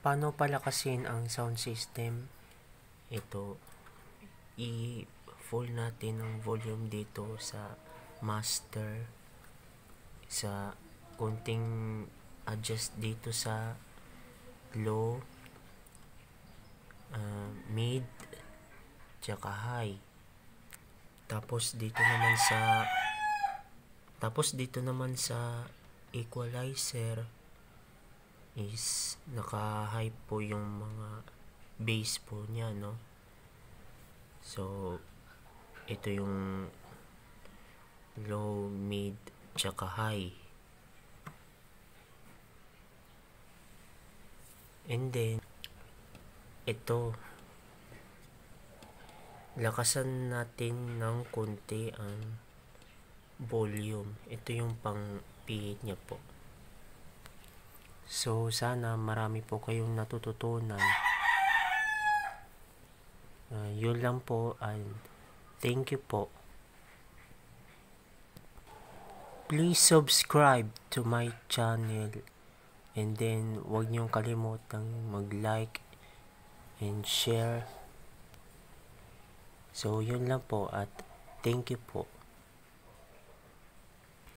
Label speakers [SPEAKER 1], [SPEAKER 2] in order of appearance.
[SPEAKER 1] Paano palakasin ang sound system? Ito, i-full natin ang volume dito sa master. Sa kunting adjust dito sa low, mid, tsaka high. Tapos dito naman sa equalizer is naka-high po yung mga bass po niya, no? So ito yung low, mid, tsaka high. And then ito, lakasan natin ng konti ang volume. Ito yung pang pihit niya po. So sana marami po kayong natututunan. Yun lang po, and thank you po. Please subscribe to my channel, and then huwag niyong kalimutang mag-like and share. So yun lang po, at thank you po.